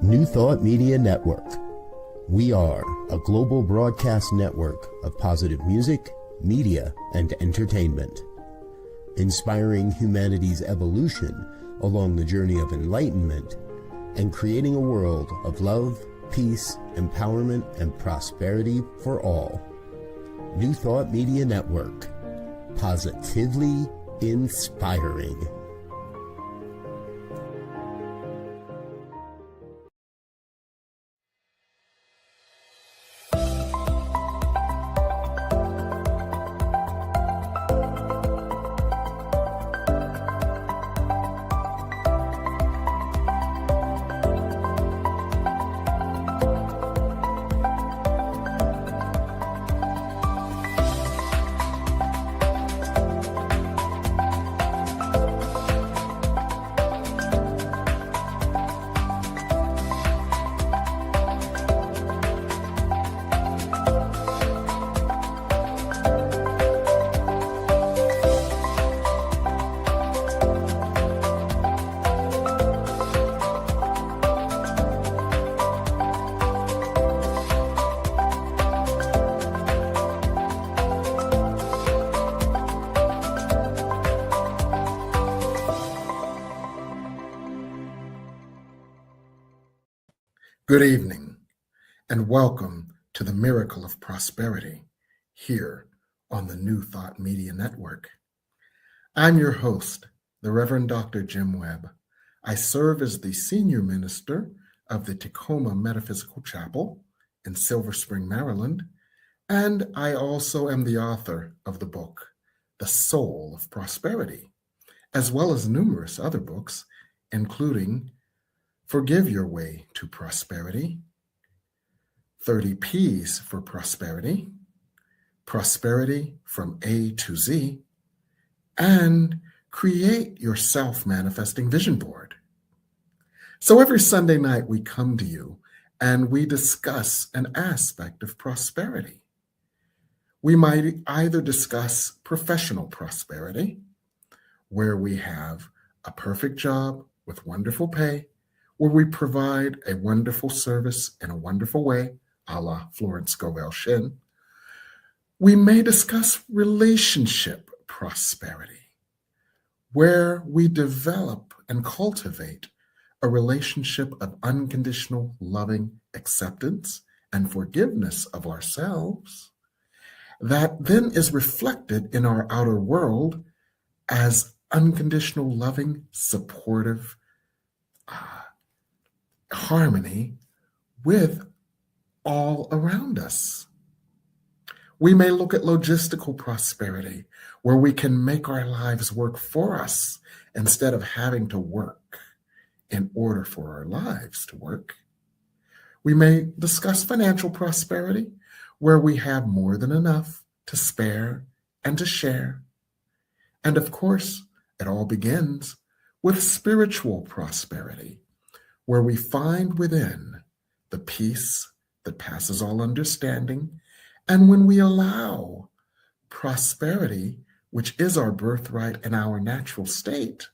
New Thought Media Network. We are a global broadcast network of positive music, media, and entertainment, inspiring humanity's evolution along the journey of enlightenment and creating a world of love, peace, empowerment, and prosperity for all. New Thought Media Network. Positively inspiring. Good evening, and welcome to the Miracle of Prosperity here on the New Thought Media Network. I'm your host, the Reverend Dr. Jim Webb. I serve as the Senior Minister of the Tacoma Metaphysical Chapel in Silver Spring, Maryland, and I also am the author of the book, The Soul of Prosperity, as well as numerous other books, including Forgive Your Way to Prosperity, 30 P's for Prosperity, Prosperity from A to Z, and Create Your Self-Manifesting Vision Board. So every Sunday night we come to you and we discuss an aspect of prosperity. We might either discuss professional prosperity, where we have a perfect job with wonderful pay, where we provide a wonderful service in a wonderful way, a la Florence Scovel Shinn. We may discuss relationship prosperity, where we develop and cultivate a relationship of unconditional loving acceptance and forgiveness of ourselves that then is reflected in our outer world as unconditional loving, supportive harmony with all around us. We may look at logistical prosperity, where we can make our lives work for us instead of having to work in order for our lives to work. We may discuss financial prosperity, where we have more than enough to spare and to share. And of course, it all begins with spiritual prosperity, where we find within the peace that passes all understanding, and when we allow prosperity, which is our birthright and our natural state,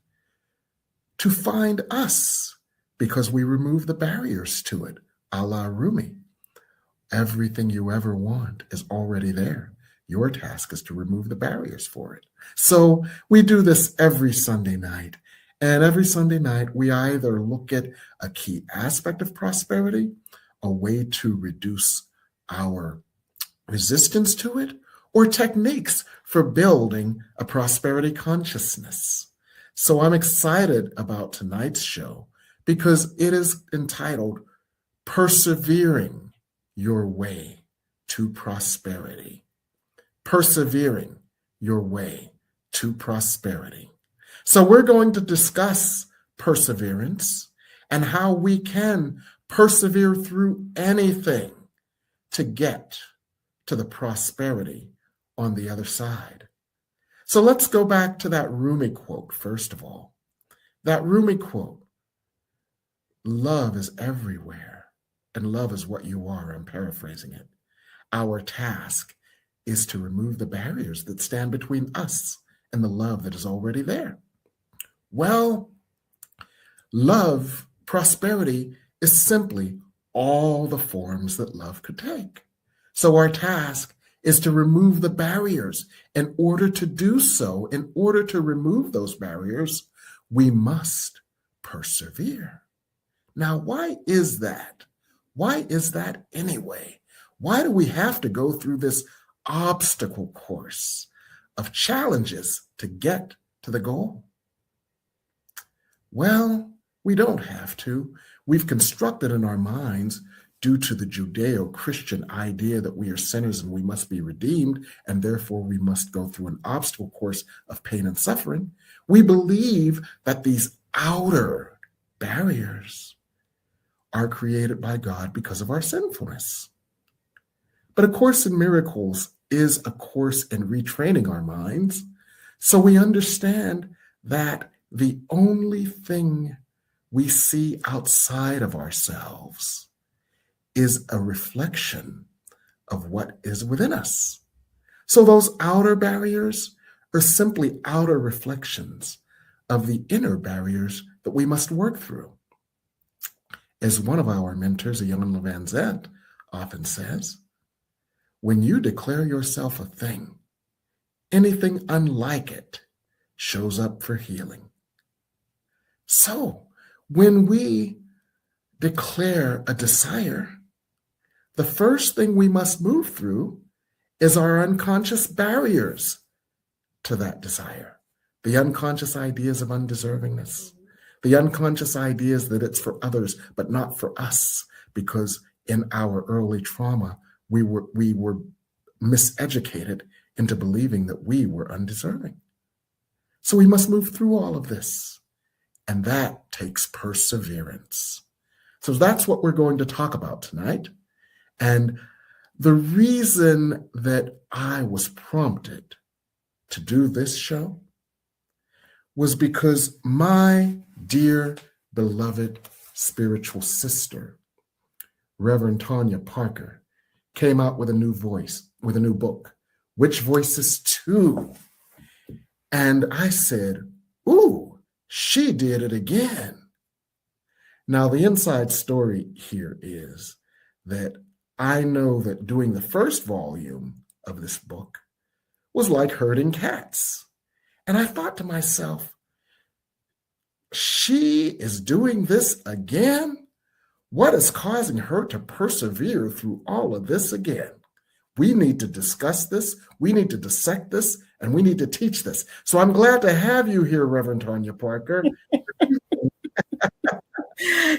to find us, because we remove the barriers to it, a la Rumi. Everything you ever want is already there. Your task is to remove the barriers for it. So we do this every Sunday night. And every Sunday night, we either look at a key aspect of prosperity, a way to reduce our resistance to it, or techniques for building a prosperity consciousness. So I'm excited about tonight's show because it is entitled Persevering Your Way to Prosperity. Persevering Your Way to Prosperity. So we're going to discuss perseverance and how we can persevere through anything to get to the prosperity on the other side. So let's go back to that Rumi quote, first of all. That Rumi quote, love is everywhere, and love is what you are. I'm paraphrasing it. Our task is to remove the barriers that stand between us and the love that is already there. Well, love, prosperity is simply all the forms that love could take. So our task is to remove the barriers. In order to do so, in order to remove those barriers, we must persevere. Now, why is that? Why is that anyway? Why do we have to go through this obstacle course of challenges to get to the goal? Well, we don't have to. We've constructed in our minds, due to the Judeo-Christian idea that we are sinners and we must be redeemed, and therefore we must go through an obstacle course of pain and suffering. We believe that these outer barriers are created by God because of our sinfulness. But A Course in Miracles is a course in retraining our minds, so we understand that the only thing we see outside of ourselves is a reflection of what is within us. So those outer barriers are simply outer reflections of the inner barriers that we must work through. As one of our mentors, Jan Van Zandt, often says, when you declare yourself a thing, anything unlike it shows up for healing. So when we declare a desire, the first thing we must move through is our unconscious barriers to that desire. The unconscious ideas of undeservingness, the unconscious ideas that it's for others, but not for us, because in our early trauma, we were miseducated into believing that we were undeserving. So we must move through all of this, and that takes perseverance. So that's what we're going to talk about tonight. And the reason that I was prompted to do this show was because my dear, beloved spiritual sister, Reverend Tonya Parker, came out with a new book, Which Voices Two? And I said, ooh, she did it again. Now, the inside story here is that I know that doing the first volume of this book was like herding cats. And I thought to myself, she is doing this again? What is causing her to persevere through all of this again? We need to discuss this, we need to dissect this, and we need to teach this. So I'm glad to have you here, Reverend Tonya Parker.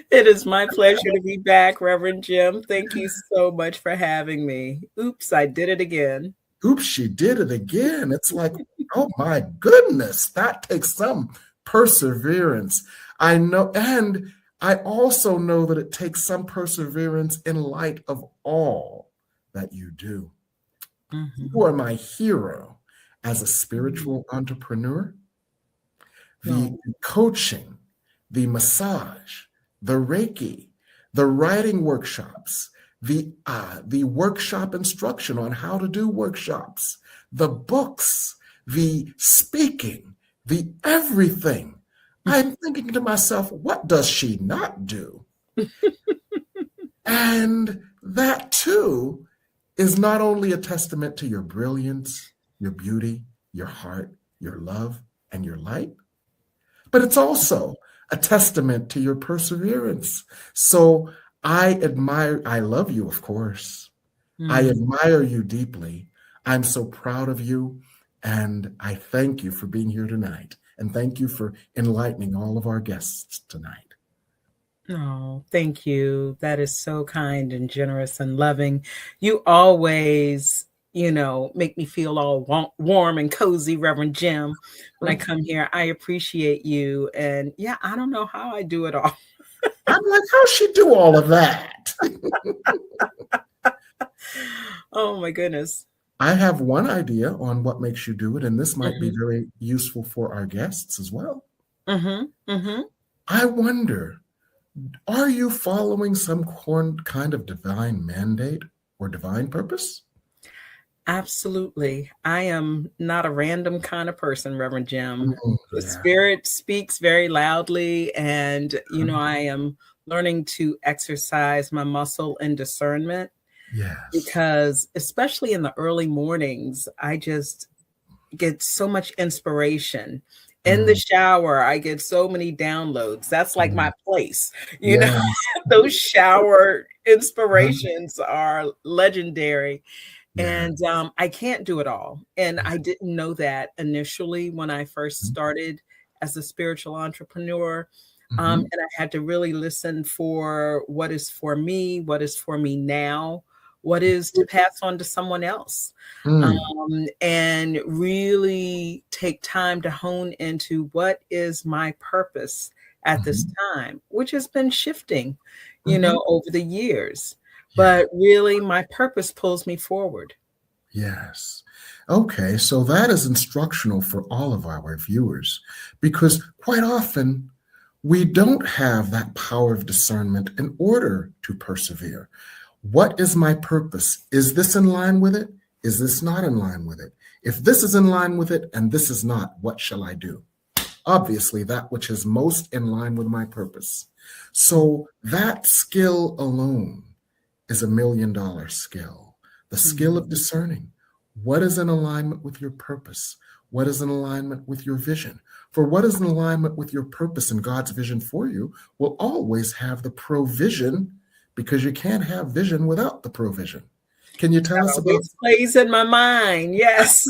It is my pleasure to be back, Reverend Jim. Thank you so much for having me. Oops, I did it again. Oops, she did it again. It's like, oh my goodness, that takes some perseverance. I know, and I also know that it takes some perseverance in light of all that you do. Mm-hmm. You are my hero as a spiritual entrepreneur. The coaching, the massage, the Reiki, the writing workshops, the workshop instruction on how to do workshops, the books, the speaking, the everything. I'm thinking to myself, what does she not do? And that too is not only a testament to your brilliance, your beauty, your heart, your love, and your light, but it's also a testament to your perseverance. So I love you, of course. I admire you deeply. I'm so proud of you. And I thank you for being here tonight. And thank you for enlightening all of our guests tonight. Oh, thank you. That is so kind and generous and loving. You always, make me feel all warm and cozy, Reverend Jim, when I come here. I appreciate you. And yeah, I don't know how I do it all. I'm like, how's she do all of that? Oh, my goodness. I have one idea on what makes you do it, and this might be very useful for our guests as well. I wonder, are you following some kind of divine mandate or divine purpose? Absolutely. I am not a random kind of person, Reverend Jim. The Spirit speaks very loudly, and, I am learning to exercise my muscle and discernment. Yes. Because especially in the early mornings, I just get so much inspiration. In the shower, I get so many downloads. That's like my place. You know, those shower inspirations are legendary. And I can't do it all. And I didn't know that initially when I first started as a spiritual entrepreneur. And I had to really listen for what is for me now, what is to pass on to someone else, and really take time to hone into what is my purpose at this time, which has been shifting, you know, over the years. But really, my purpose pulls me forward. Yes. Okay, so that is instructional for all of our viewers, because quite often we don't have that power of discernment in order to persevere. What is my purpose? Is this in line with it? Is this not in line with it? If this is in line with it and this is not, what shall I do? Obviously, that which is most in line with my purpose. So that skill alone is $1 million skill. The skill of discerning what is in alignment with your purpose, what is in alignment with your vision. For what is in alignment with your purpose and God's vision for you will always have the provision, because you can't have vision without the provision. Can you tell us about this? Plays in my mind. Yes.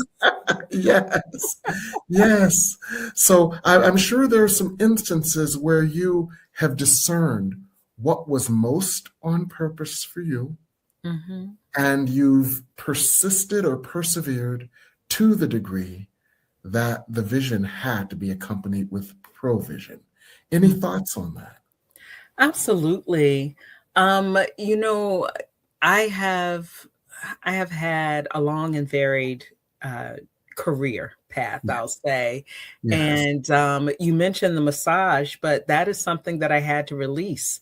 Yes. So I'm sure there are some instances where you have discerned what was most on purpose for you, and you've persisted or persevered to the degree that the vision had to be accompanied with provision. Any thoughts on that? Absolutely. You know, I have had a long and varied career path, I'll say. And you mentioned the massage, but that is something that I had to release.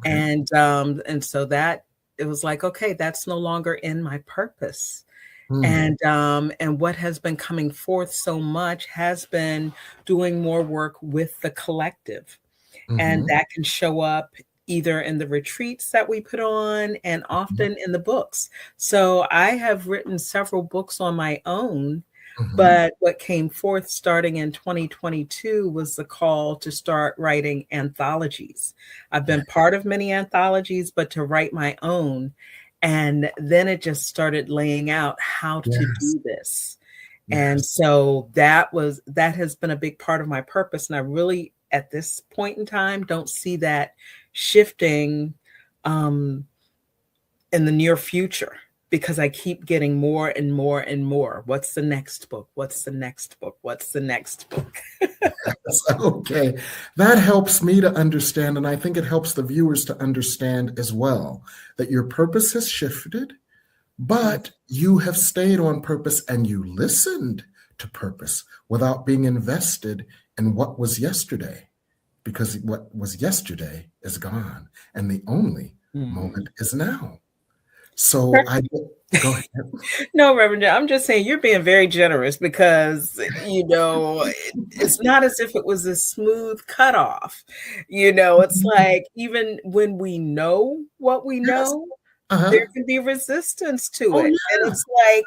And so that it was like, okay, that's no longer in my purpose. And what has been coming forth so much has been doing more work with the collective. And that can show up either in the retreats that we put on and often in the books. So I have written several books on my own, but what came forth starting in 2022 was the call to start writing anthologies. I've been part of many anthologies, but to write my own. And then it just started laying out how to do this. And so that has been a big part of my purpose. And I really, at this point in time, don't see that shifting in the near future, because I keep getting more and more and more. What's the next book? What's the next book? What's the next book? Okay. That helps me to understand, and I think it helps the viewers to understand as well, that your purpose has shifted, but you have stayed on purpose and you listened to purpose without being invested in what was yesterday, because what was yesterday is gone and the only moment is now. So go ahead. No, Reverend, I'm just saying you're being very generous, because, you know, it's not as if it was a smooth cutoff. You know, it's like even when we know what we know, there can be resistance to it. And it's like,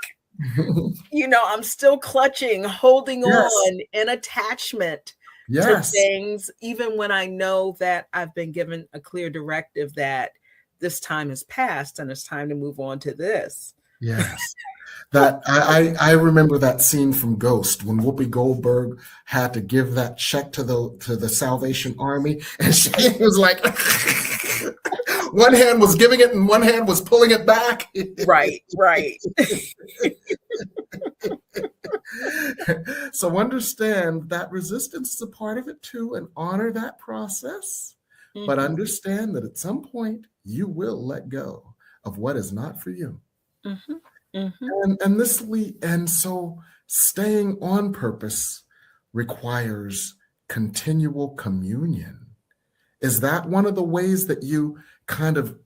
you know, I'm still clutching, holding on in attachment to things, even when I know that I've been given a clear directive that this time has passed and it's time to move on to this. Yes. That I remember that scene from Ghost when Whoopi Goldberg had to give that check to the Salvation Army, and she was like, one hand was giving it and one hand was pulling it back. Right. So understand that resistance is a part of it too, and honor that process. But understand that at some point you will let go of what is not for you. And so staying on purpose requires continual communion. Is that one of the ways that you kind of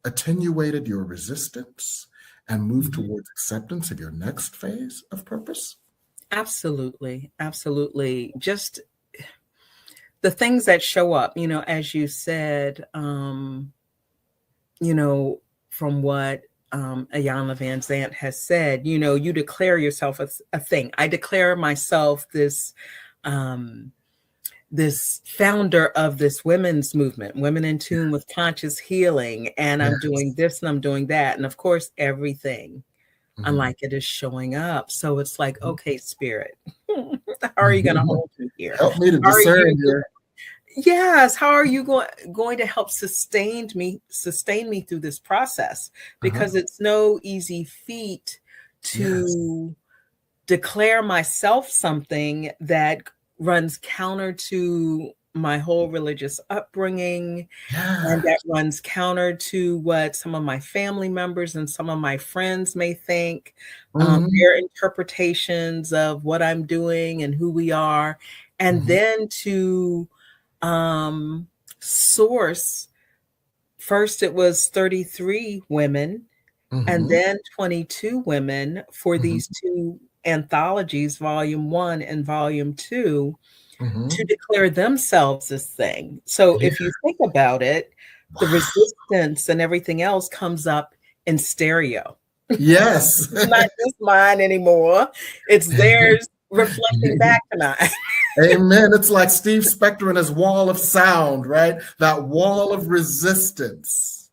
attenuated your resistance and moved towards acceptance of your next phase of purpose? Absolutely. Just the things that show up, as you said, from what Ayanna Van Zant has said, you declare yourself a thing. I declare myself this founder of this women's movement, Women in Tune with Conscious Healing, and I'm doing this and I'm doing that. And of course, everything unlike it is showing up. So it's like, okay, Spirit, how are you going to hold me here? Help me to discern here. Yes. How are you going to help sustain me through this process? Because it's no easy feat to declare myself something that runs counter to my whole religious upbringing, and that runs counter to what some of my family members and some of my friends may think, their interpretations of what I'm doing and who we are, and then to source. First, it was 33 women, and then 22 women for these two anthologies, Volume 1 and Volume 2, to declare themselves this thing. So if you think about it, the resistance and everything else comes up in stereo. Yes. It's not just mine anymore. It's theirs reflecting back to mine. Amen. It's like Steve Spector and his wall of sound, right? That wall of resistance,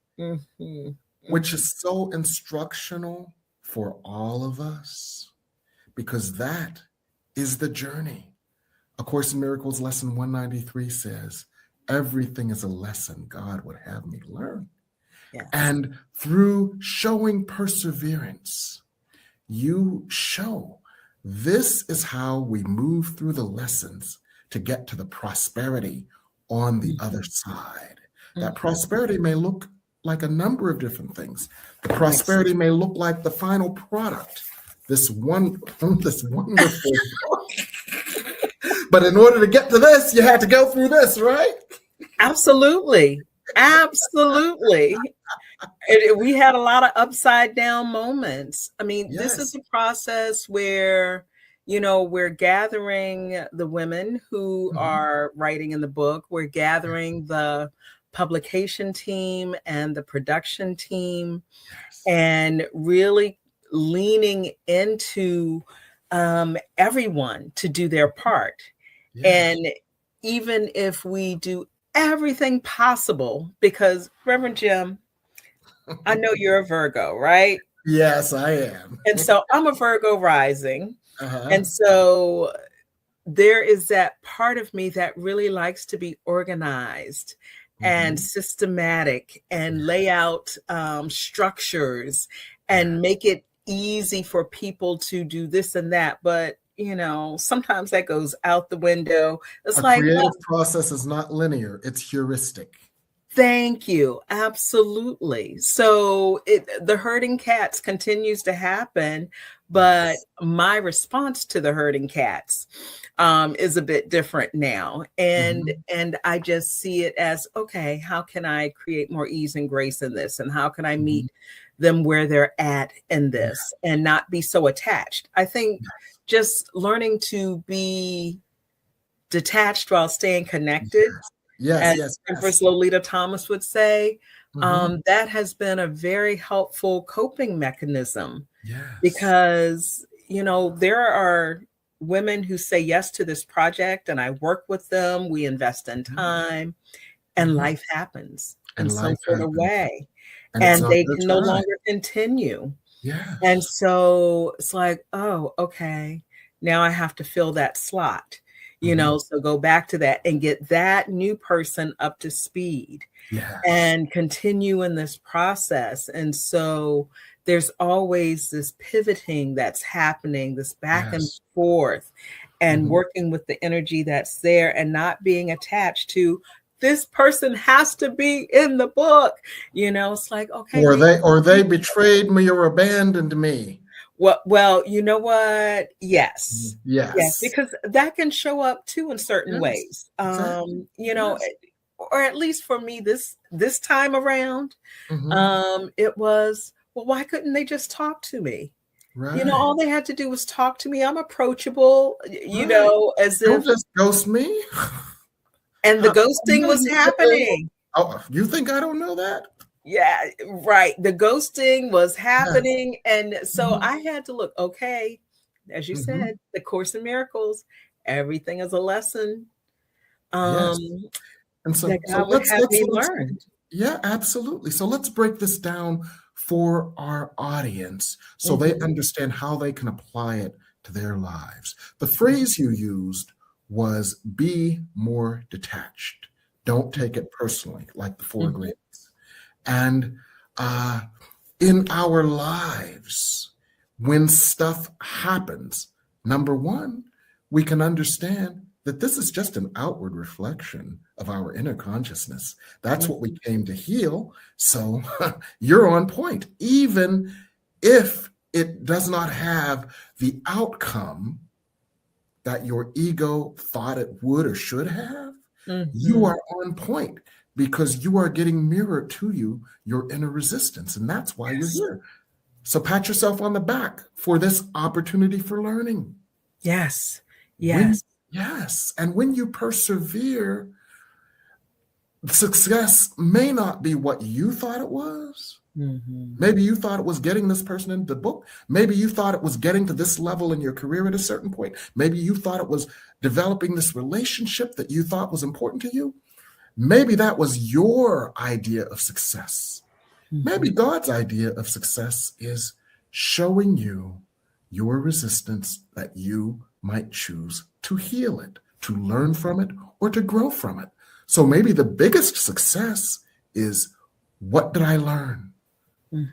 which is so instructional for all of us, because that is the journey. A Course in Miracles lesson 193 says, everything is a lesson God would have me learn. Yeah. And through showing perseverance, you show this is how we move through the lessons to get to the prosperity on the other side. That prosperity may look like a number of different things. The prosperity may look like the final product, this wonderful book. But in order to get to this, you had to go through this, right? Absolutely. Absolutely. We had a lot of upside down moments. I mean, this is a process where, we're gathering the women who are writing in the book. We're gathering the publication team and the production team, and really leaning into everyone to do their part. And even if we do everything possible, because Reverend Jim, I know you're a Virgo, right? Yes, I am. And so I'm a Virgo rising. And so there is that part of me that really likes to be organized and systematic and lay out structures and make it easy for people to do this and that. But sometimes that goes out the window. It's like creative process is not linear, it's heuristic. Thank you. Absolutely. So the herding cats continues to happen, but my response to the herding cats is a bit different now. And I just see it as, okay, how can I create more ease and grace in this? And how can I meet them where they're at in this and not be so attached? I think just learning to be detached while staying connected. As Empress Lolita Thomas would say, that has been a very helpful coping mechanism. Because, there are women who say yes to this project, and I work with them, we invest in time, and life happens in some sort of way. And they can no longer continue. And so it's like, oh, okay, now I have to fill that slot. So go back to that and get that new person up to speed and continue in this process. And so there's always this pivoting that's happening, this back and forth, and working with the energy that's there and not being attached to this person has to be in the book. It's like, okay. Or they betrayed me or abandoned me. Well, you know what? Yes, because that can show up too in certain ways. Or at least for me, this time around, it was, well, why couldn't they just talk to me? Right. All they had to do was talk to me. I'm approachable. As Don't if just ghost me. And the ghosting was happening. Oh, you think I don't know that? Yeah, right. The ghosting was happening. Yes. And so I had to look, okay, as you said, the Course in Miracles, everything is a lesson. Yes. And so, that God would have me learn. Yeah, absolutely. So let's break this down for our audience so they understand how they can apply it to their lives. The phrase you used was be more detached. Don't take it personally, like the 4 agreements. And in our lives, when stuff happens, number one, we can understand that this is just an outward reflection of our inner consciousness. That's what we came to heal. So you're on point. Even if it does not have the outcome that your ego thought it would or should have, you are on point because you are getting mirrored to you, your inner resistance. And that's why you're here. So pat yourself on the back for this opportunity for learning. Yes. Yes. And when you persevere, success may not be what you thought it was. Maybe you thought it was getting this person into the book. Maybe you thought it was getting to this level in your career at a certain point. Maybe you thought it was developing this relationship that you thought was important to you. Maybe that was your idea of success. Maybe God's idea of success is showing you your resistance that you might choose to heal it, to learn from it, or to grow from it. So maybe the biggest success is, what did I learn?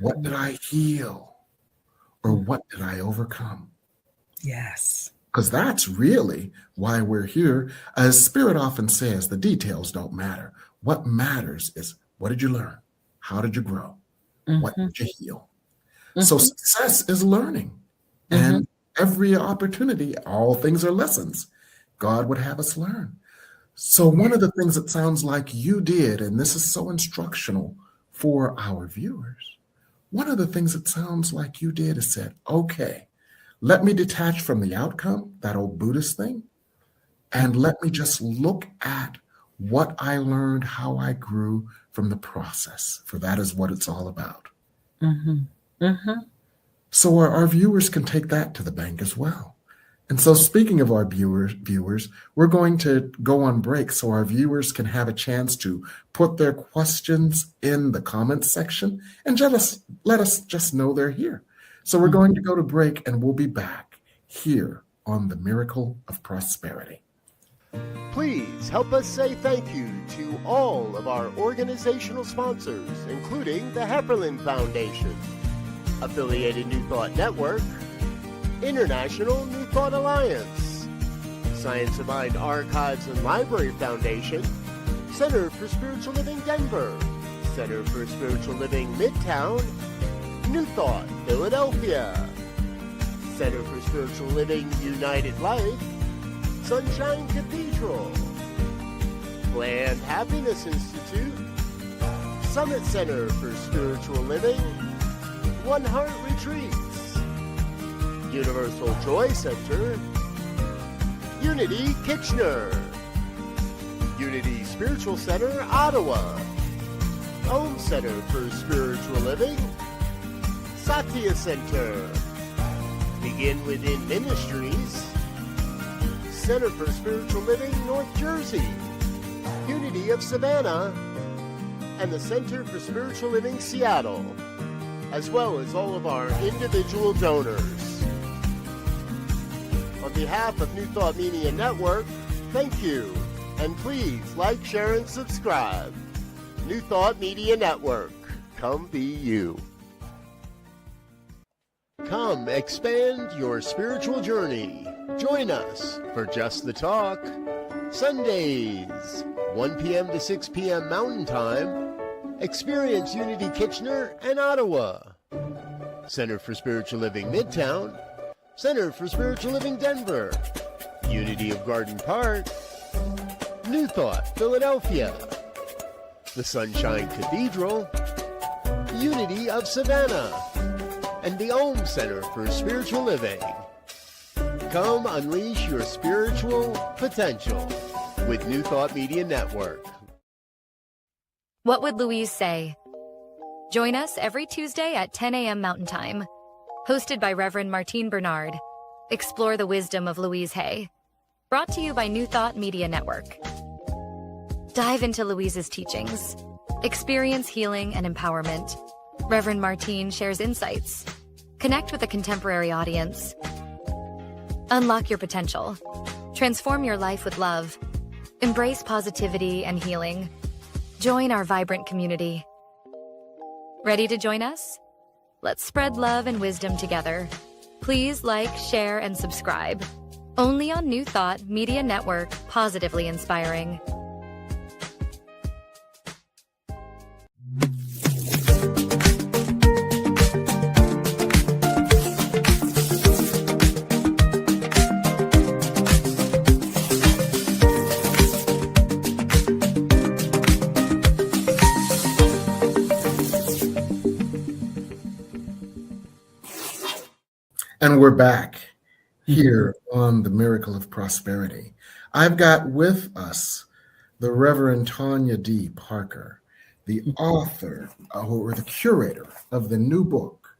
What did I heal? Or what did I overcome? Yes. Because that's really why we're here. As Spirit often says, the details don't matter. What matters is, what did you learn? How did you grow? What did you heal? So success is learning. And every opportunity, all things are lessons. God would have us learn. So one of the things that sounds like you did, and this is so instructional for our viewers, one of the things that sounds like you did is said, okay, let me detach from the outcome, that old Buddhist thing, and let me just look at what I learned, how I grew from the process, for that is what it's all about. So our viewers can take that to the bank as well. And so speaking of our viewers, we're going to go on break so our viewers can have a chance to put their questions in the comments section and let us just know they're here. So we're going to go to break and we'll be back here on the Miracle of Prosperity. Please help us say thank you to all of our organizational sponsors, including the Hefferland Foundation, Affiliated New Thought Network, International New Thought Alliance, Science of Mind Archives and Library Foundation, Center for Spiritual Living Denver, Center for Spiritual Living Midtown, New Thought Philadelphia, Center for Spiritual Living United Life, Sunshine Cathedral, Planned Happiness Institute, Summit Center for Spiritual Living, One Heart Retreats, Universal Joy Center, Unity Kitchener, Unity Spiritual Center Ottawa, Home Center for Spiritual Living, Satya Center, Begin Within Ministries, Center for Spiritual Living North Jersey, Unity of Savannah, and the Center for Spiritual Living Seattle, as well as all of our individual donors. On behalf of New Thought Media Network, thank you, and please like, share, and subscribe. New Thought Media Network, come be you. Come expand your spiritual journey. Join us for Just the Talk, Sundays, 1 p.m. to 6 p.m. Mountain Time. Experience Unity Kitchener and Ottawa. Center for Spiritual Living Midtown, Center for Spiritual Living Denver, Unity of Garden Park, New Thought Philadelphia, the Sunshine Cathedral, Unity of Savannah, and the Om Center for Spiritual Living. Come unleash your spiritual potential. with New Thought Media Network. What would Louise say? Join us every Tuesday at 10 a.m. Mountain Time. Hosted by Reverend Martine Bernard. Explore the wisdom of Louise Hay. Brought to you by New Thought Media Network. Dive into Louise's teachings. Experience healing and empowerment. Reverend Martine shares insights. Connect with a contemporary audience. Unlock your potential. Transform your life with love. Embrace positivity and healing. Join our vibrant community. Ready to join us? Let's spread love and wisdom together. Please like, share, and subscribe. Only on New Thought Media Network, positively inspiring. And we're back here on the Miracle of Prosperity. I've got with us the Reverend Tonya D. Parker, the author or the curator of the new book,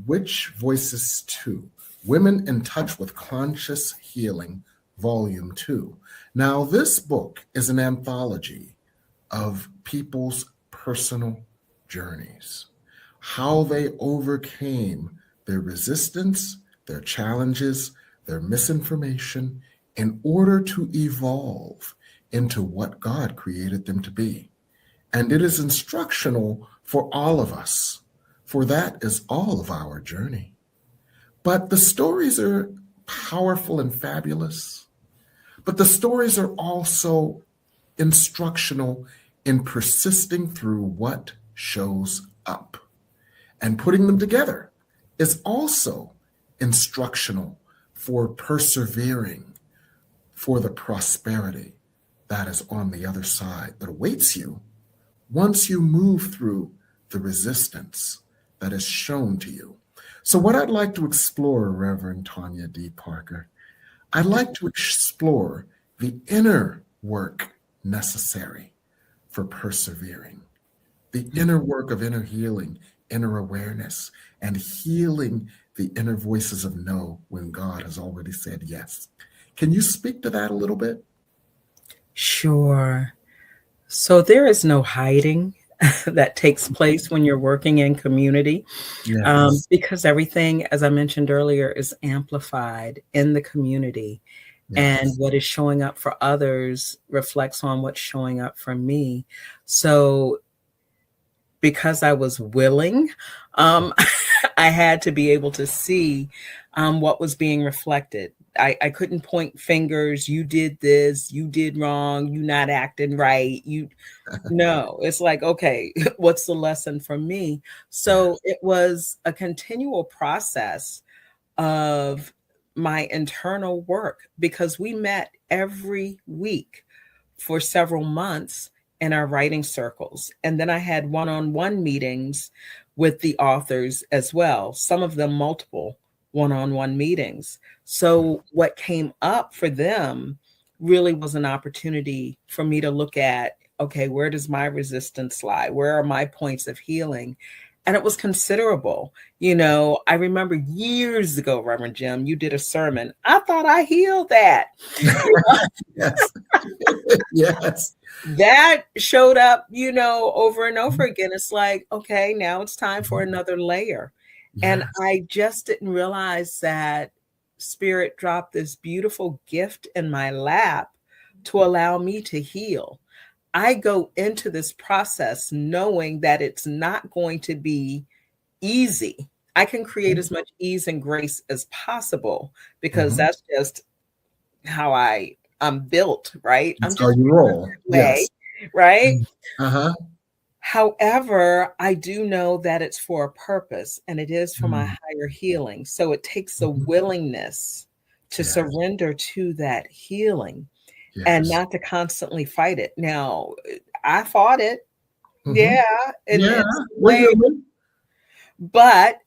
Which Voices 2? Women in Touch with Conscious Healing, Volume 2. Now, this book is an anthology of people's personal journeys, how they overcame their resistance, their challenges, their misinformation, in order to evolve into what God created them to be. And it is instructional for all of us, for that is all of our journey. But the stories are powerful and fabulous, but the stories are also instructional in persisting through what shows up, and putting them together is also instructional for persevering for the prosperity that is on the other side that awaits you once you move through the resistance that is shown to you. So what I'd like to explore, Reverend Tonya D. Parker, I'd like to explore the inner work necessary for persevering, the inner work of inner healing, inner awareness, and healing the inner voices of no when God has already said yes. Can you speak to that a little bit? Sure. So there is no hiding that takes place when you're working in community, because everything, as I mentioned earlier, is amplified in the community. Yes. And what is showing up for others reflects on what's showing up for me. So because I was willing, I had to be able to see what was being reflected. I couldn't point fingers. You did this, you did wrong, you not acting right. No, it's like, okay, what's the lesson for me? So it was a continual process of my internal work, because we met every week for several months in our writing circles. And then I had one-on-one meetings with the authors as well, some of them multiple one-on-one meetings. So what came up for them really was an opportunity for me to look at, okay, where does my resistance lie? Where are my points of healing? And it was considerable. I remember years ago, Reverend Jim, you did a sermon. I thought I healed that. Yes. Yes. That showed up, over and over again. It's like, okay, now it's time for another layer. Yes. And I just didn't realize that Spirit dropped this beautiful gift in my lap to allow me to heal. I go into this process knowing that it's not going to be easy. I can create as much ease and grace as possible, because that's just how I'm built, right? That's how you roll. Yes. Right? Uh-huh. However, I do know that it's for a purpose, and it is for my higher healing. So it takes a willingness to surrender to that healing. Yes. And not to constantly fight it. Now, I fought it. Yeah. But,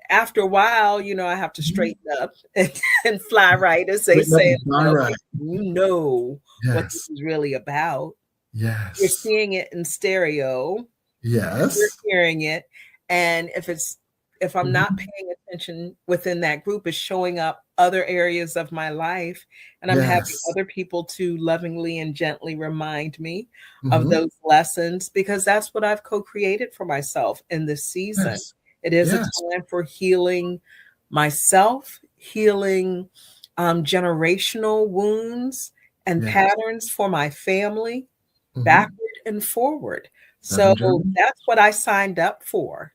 after a while, I have to straighten up and fly right, as they say. Right. You know what this Yes. is really about. Yes. You're seeing it in stereo. Yes. You're hearing it. And if I'm not paying attention within that group, it's showing up other areas of my life. And I'm having other people to lovingly and gently remind me of those lessons, because that's what I've co-created for myself in this season. Yes. It is a time for healing myself, healing generational wounds and patterns for my family, backward and forward. So that's what I signed up for.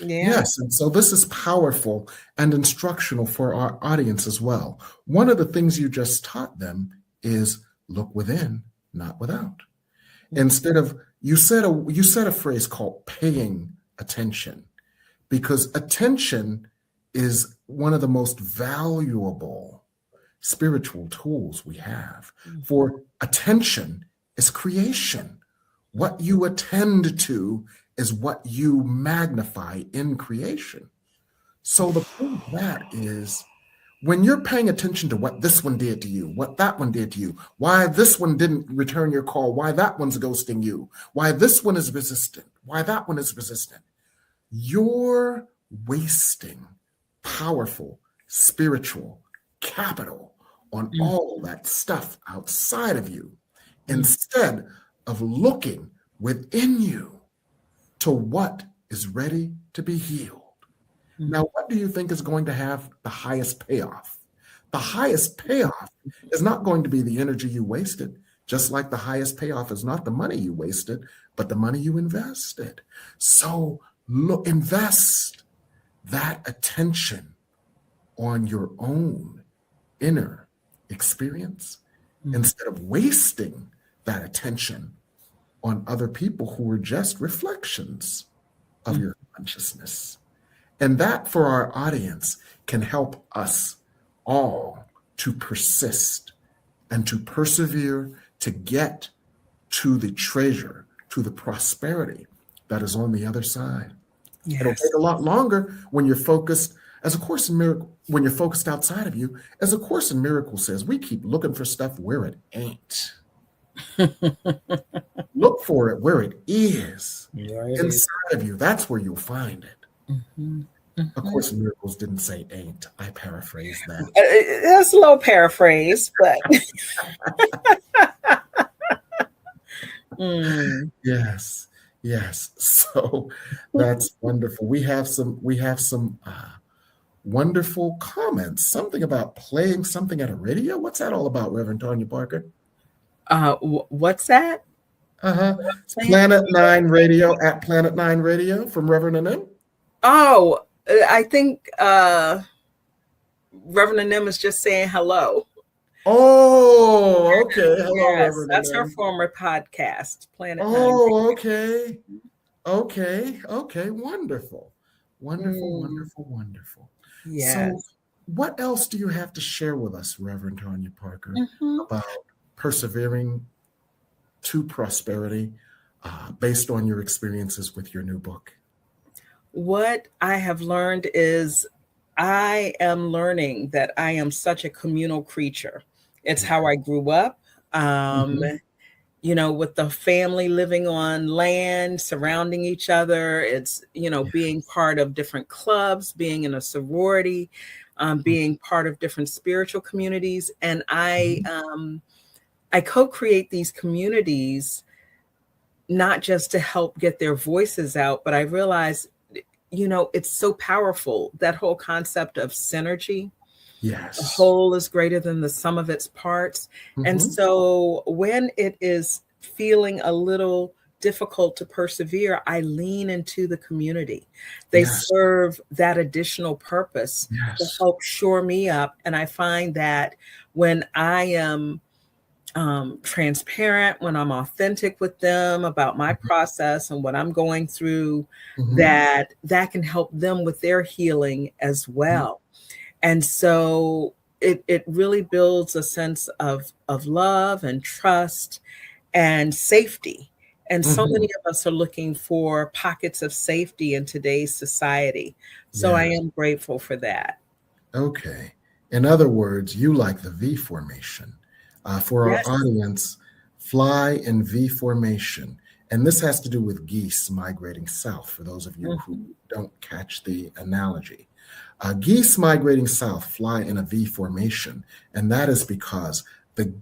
Yes, and so this is powerful and instructional for our audience as well. One of the things you just taught them is look within, not without. Instead of, you said a phrase called paying attention, because attention is one of the most valuable spiritual tools we have. For attention is creation. What you attend to is what you magnify in creation. So the point of that is, when you're paying attention to what this one did to you, what that one did to you, why this one didn't return your call, why that one's ghosting you, why this one is resistant, why that one is resistant, you're wasting powerful spiritual capital on all that stuff outside of you, instead of looking within you to what is ready to be healed. Now, what do you think is going to have the highest payoff? The highest payoff is not going to be the energy you wasted, just like the highest payoff is not the money you wasted, but the money you invested. So invest that attention on your own inner experience instead of wasting that attention on other people who are just reflections of your consciousness. And that, for our audience, can help us all to persist and to persevere to get to the treasure, to the prosperity that is on the other side. Yes. It'll take a lot longer when you're focused, as A Course in Miracles, when you're focused outside of you. As A Course in Miracles says, we keep looking for stuff where it ain't. Look for it where it is, inside of you. That's where you'll find it. A Course in Miracles didn't say ain't. I paraphrased that. That's a little paraphrase, but yes. So that's wonderful. We have some wonderful comments. Something about playing something at a radio. What's that all about, Reverend Tonya Parker? What's that? Planet 9 Radio, at Planet 9 Radio from Reverend Anem. Oh, I think Reverend Anem is just saying hello. Oh, okay. Hello, yes, Reverend that's Anem. her former podcast, Planet 9. Oh, okay. Wonderful. Yes. So what else do you have to share with us, Reverend Tonya Parker, about persevering to prosperity based on your experiences with your new book? What I have learned is I am learning that I am such a communal creature. It's how I grew up, with the family living on land, surrounding each other. It's, being part of different clubs, being in a sorority, being part of different spiritual communities. And I co-create these communities, not just to help get their voices out, but I realize, it's so powerful, that whole concept of synergy. Yes. The whole is greater than the sum of its parts. And so when it is feeling a little difficult to persevere, I lean into the community. They serve that additional purpose to help shore me up. And I find that when I am transparent, when I'm authentic with them about my process and what I'm going through, that can help them with their healing as well. And so it really builds a sense of love and trust and safety. And so many of us are looking for pockets of safety in today's society. So I am grateful for that. Okay. In other words, you like the V formation. For our audience, fly in V formation. And this has to do with geese migrating south, for those of you who don't catch the analogy. Geese migrating south fly in a V formation, and that is because the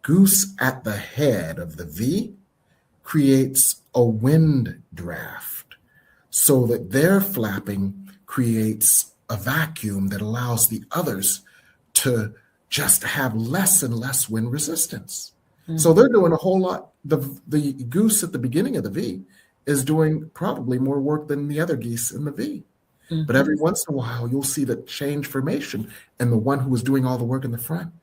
goose at the head of the V creates a wind draft, so that their flapping creates a vacuum that allows the others to just have less and less wind resistance. So they're doing a whole lot. The goose at the beginning of the V is doing probably more work than the other geese in the V. But every once in a while, you'll see the change formation, and the one who was doing all the work in the front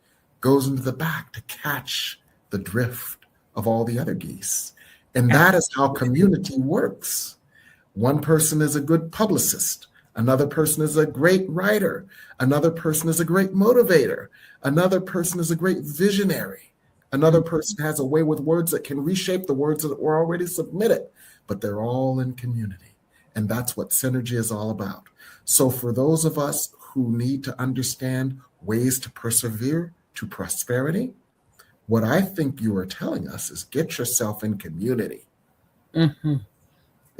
goes into the back to catch the drift of all the other geese. And that is how community works. One person is a good publicist. Another person is a great writer. Another person is a great motivator. Another person is a great visionary. Another person has a way with words that can reshape the words that were already submitted, but they're all in community. And that's what synergy is all about. So for those of us who need to understand ways to persevere to prosperity, what I think you are telling us is get yourself in community.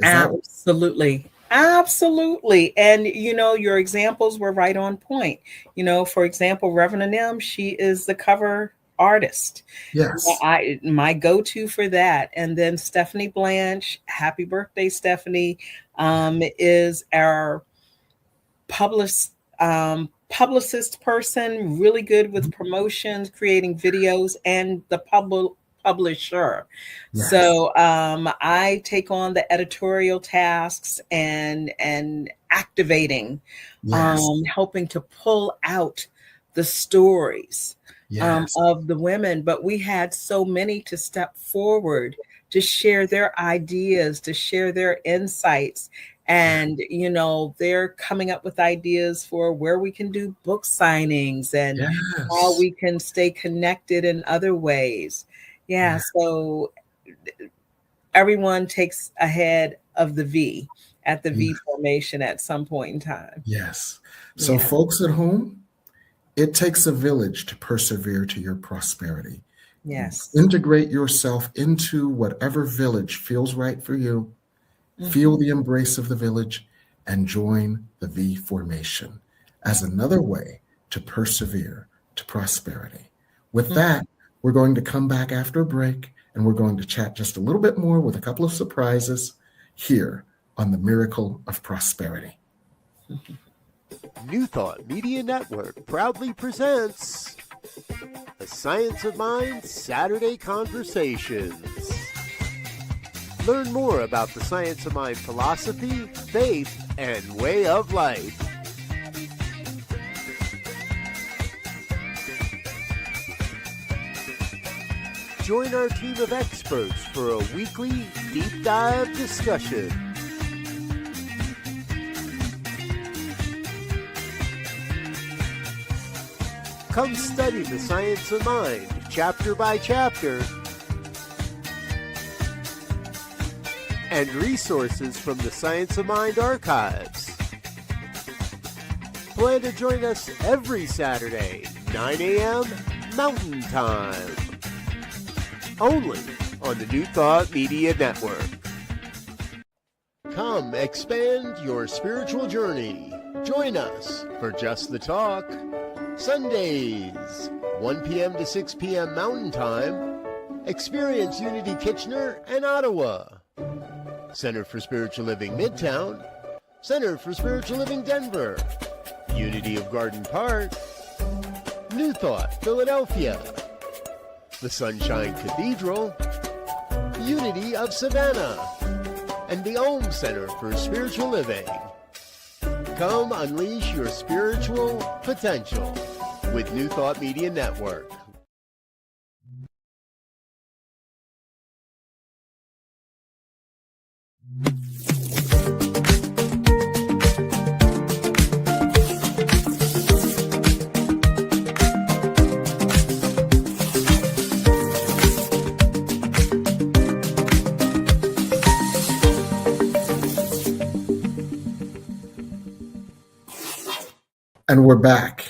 Absolutely. Absolutely. And, your examples were right on point. For example, Reverend M, she is the cover artist. Yes. My go-to for that. And then Stephanie Blanche, happy birthday, Stephanie, is our publicist person, really good with promotions, creating videos, and the publisher. Yes. So I take on the editorial tasks and activating, helping to pull out the stories of the women. But we had so many to step forward to share their ideas, to share their insights. And, they're coming up with ideas for where we can do book signings and how we can stay connected in other ways. So everyone takes ahead of the V at the V formation at some point in time. Yes. So folks at home, it takes a village to persevere to your prosperity. Yes. Integrate yourself into whatever village feels right for you. Feel the embrace of the village and join the V formation as another way to persevere to prosperity. With that, we're going to come back after a break, and we're going to chat just a little bit more with a couple of surprises here on the Miracle of Prosperity. New Thought Media Network proudly presents the Science of Mind Saturday Conversations. Learn more about the Science of Mind philosophy, faith, and way of life. Join our team of experts for a weekly deep dive discussion. Come study the science of mind, chapter by chapter, and resources from the Science of Mind archives. Plan to join us every Saturday, 9 a.m. Mountain Time. Only on the New Thought Media Network. Come expand your spiritual journey. Join us for Just the Talk. Sundays, 1 p.m. to 6 p.m. Mountain Time. Experience Unity Kitchener and Ottawa. Center for Spiritual Living Midtown. Center for Spiritual Living Denver. Unity of Garden Park. New Thought Philadelphia. The Sunshine Cathedral. Unity of Savannah. And the Om Center for Spiritual Living. Come unleash your spiritual potential with New Thought Media Network. And we're back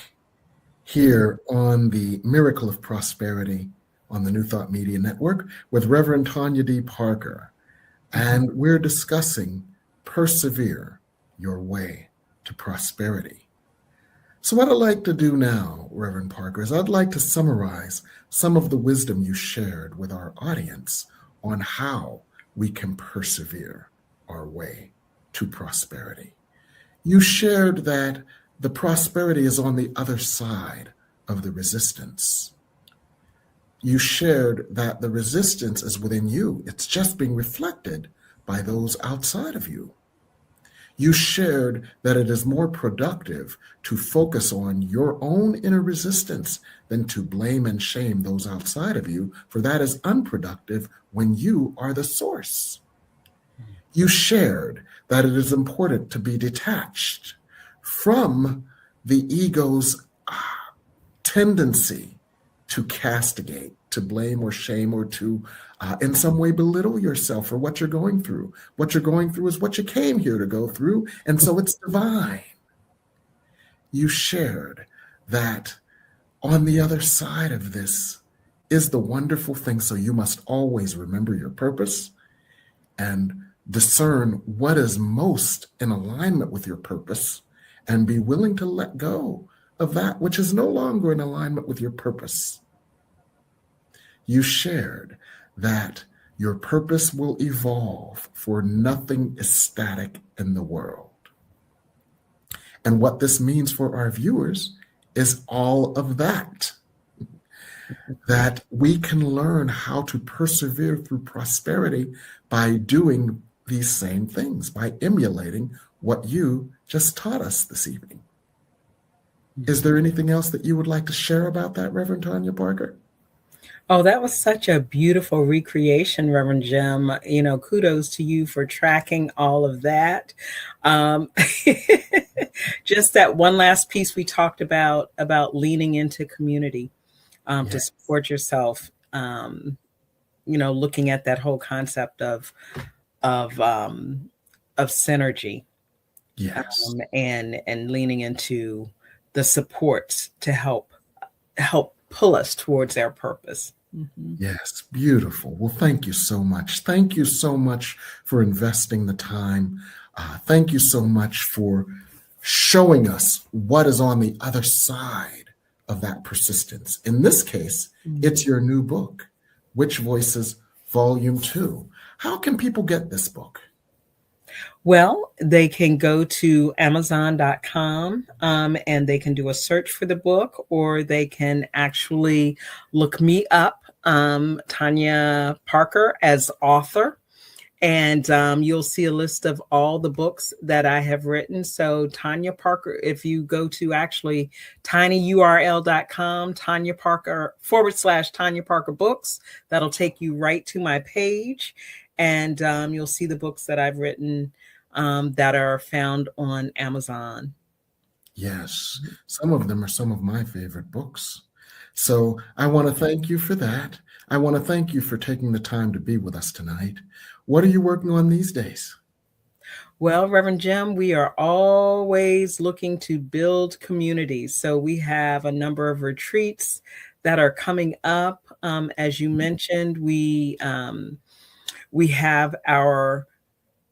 here on the Miracle of Prosperity on the New Thought Media Network with Reverend Tonya D. Parker. And we're discussing Persevere, Your Way to Prosperity. So what I'd like to do now, Reverend Parker, is I'd like to summarize some of the wisdom you shared with our audience on how we can persevere our way to prosperity. You shared that the prosperity is on the other side of the resistance. You shared that the resistance is within you. It's just being reflected by those outside of you. You shared that it is more productive to focus on your own inner resistance than to blame and shame those outside of you, for that is unproductive when you are the source. You shared that it is important to be detached from the ego's tendency to castigate, to blame or shame, or to in some way belittle yourself for what you're going through. What you're going through is what you came here to go through, and so it's divine. You shared that on the other side of this is the wonderful thing, so you must always remember your purpose and discern what is most in alignment with your purpose and be willing to let go of that which is no longer in alignment with your purpose. You shared that your purpose will evolve, for nothing is static in the world. And what this means for our viewers is all of that. That we can learn how to persevere through prosperity by doing these same things, by emulating what you just taught us this evening. Is there anything else that you would like to share about that, Reverend Tonya Parker? Oh, that was such a beautiful recreation, Reverend Jim. You know, kudos to you for tracking all of that. Just that one last piece we talked about leaning into community to support yourself. You know, looking at that whole concept of synergy, Yes, and leaning into the supports to help pull us towards our purpose. Mm-hmm. Yes, beautiful. Well, thank you so much. Thank you so much for investing the time. Thank you so much for showing us what is on the other side of that persistence. In this case, it's your new book, Witch Voices, Volume 2. How can people get this book? Well, they can go to Amazon.com and they can do a search for the book, or they can actually look me up, Tonya Parker, as author. And you'll see a list of all the books that I have written. So Tonya Parker, if you go to actually tinyurl.com, Tonya Parker / Tonya Parker books, that'll take you right to my page. And you'll see the books that I've written that are found on Amazon. Yes, some of them are some of my favorite books. So I want to thank you for that. I want to thank you for taking the time to be with us tonight. What are you working on these days? Well, Reverend Jim, we are always looking to build communities. So we have a number of retreats that are coming up. As you mentioned, we have our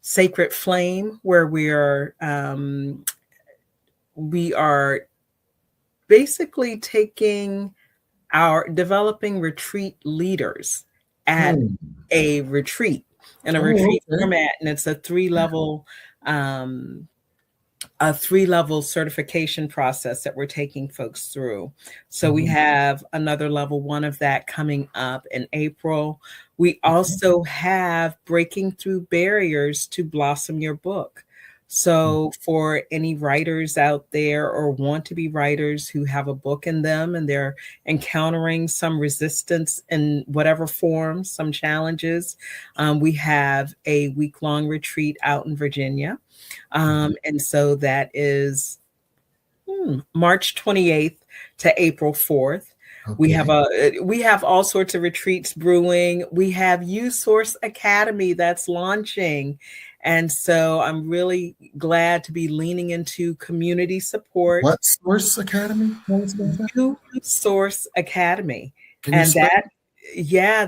Sacred Flame, where we are basically developing retreat leaders at a retreat in a retreat format, and it's a three-level certification process that we're taking folks through. So we have another level 1 of that coming up in April. We also have Breaking Through Barriers to Blossom Your Book. So for any writers out there or want to be writers who have a book in them and they're encountering some resistance in whatever form, some challenges, we have a week-long retreat out in Virginia. And so that is March 28th to April 4th. Okay. We have all sorts of retreats brewing. We have U Source Academy that's launching. And so I'm really glad to be leaning into community support. What Source Academy? New Source Academy. Can you And spell?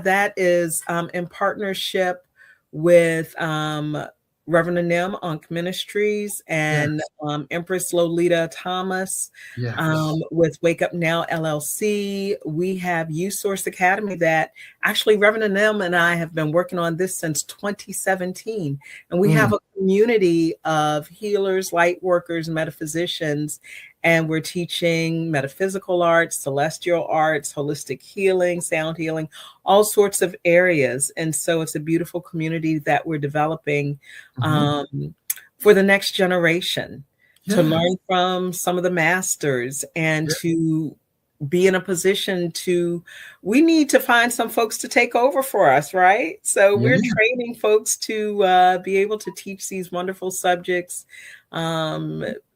that is in partnership with Reverend Nim Ankh Ministries and Empress Lolita Thomas Yes. with Wake Up Now LLC. We have Youth Source Academy that actually Reverend Nim and I have been working on this since 2017. And we have a community of healers, light workers, metaphysicians, and we're teaching metaphysical arts, celestial arts, holistic healing, sound healing, all sorts of areas. And so it's a beautiful community that we're developing for the next generation to learn from some of the masters and to be in a position we need to find some folks to take over for us, right? So we're training folks to be able to teach these wonderful subjects,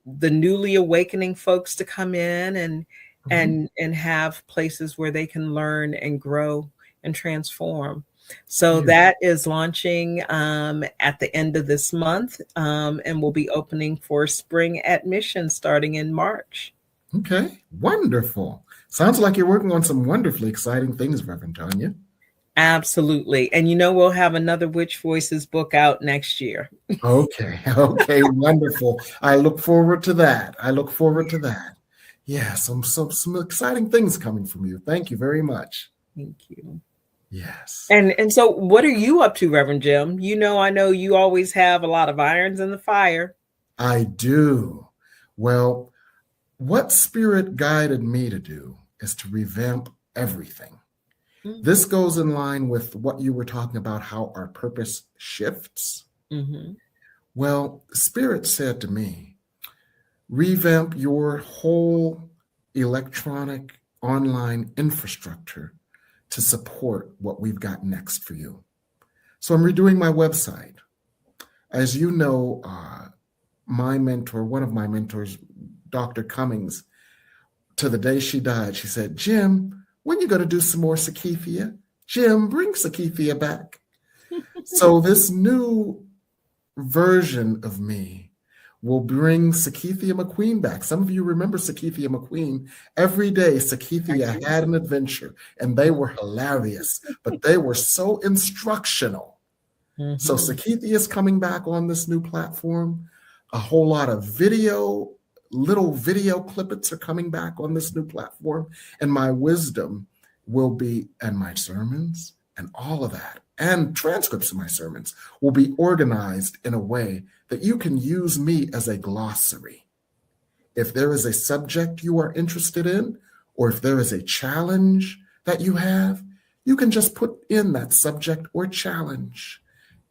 the newly awakening folks to come in and have places where they can learn and grow and transform. So that is launching at the end of this month and will be opening for spring admission starting in March. Okay, wonderful. Sounds like you're working on some wonderfully exciting things, Reverend Tonya. Absolutely. And we'll have another Witch Voices book out next year. Okay, wonderful. I look forward to that. Yeah, some exciting things coming from you. Thank you very much. Thank you. Yes. And so what are you up to, Reverend Jim? I know you always have a lot of irons in the fire. I do. Well, what Spirit guided me to do is to revamp everything. This goes in line with what you were talking about, how our purpose shifts. Well, Spirit said to me, revamp your whole electronic online infrastructure to support what we've got next for you. So I'm redoing my website. As you know, my mentor, one of my mentors, Dr. Cummings, to the day she died, she said, Jim, when you going to do some more Sakithia? Jim, bring Sakithia back. So this new version of me will bring Sakithia McQueen back. Some of you remember Sakithia McQueen. Every day, Sakithia had an adventure, and they were hilarious, but they were so instructional. So Sakithia is coming back on this new platform. A whole lot of little video clippets are coming back on this new platform, and my wisdom will be, and my sermons and all of that, and transcripts of my sermons will be organized in a way that you can use me as a glossary. If there is a subject you are interested in, or if there is a challenge that you have, you can just put in that subject or challenge,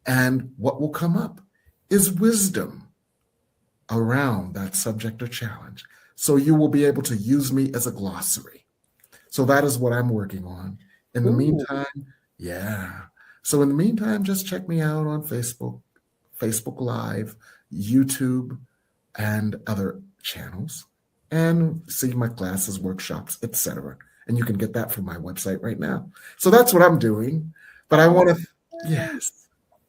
and what will come up is wisdom around that subject or challenge. So you will be able to use me as a glossary. So that is what I'm working on. In the meantime, So in the meantime, just check me out on Facebook Live, YouTube, and other channels, and see my classes, workshops, etc. And you can get that from my website right now. So that's what I'm doing. But I want to,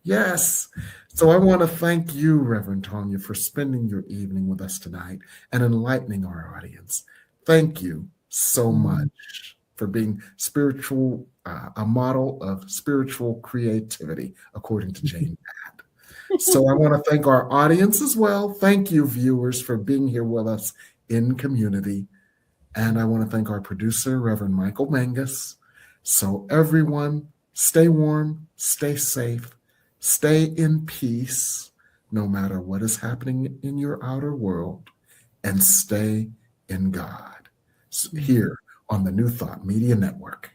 yes. So I want to thank you, Reverend Tonya, for spending your evening with us tonight and enlightening our audience. Thank you so much for being spiritual, a model of spiritual creativity, according to Jane Pat. So I want to thank our audience as well. Thank you, viewers, for being here with us in community. And I want to thank our producer, Reverend Michael Mangus. So everyone, stay warm, stay safe, stay in peace, no matter what is happening in your outer world, and stay in God. Here on the New Thought Media Network.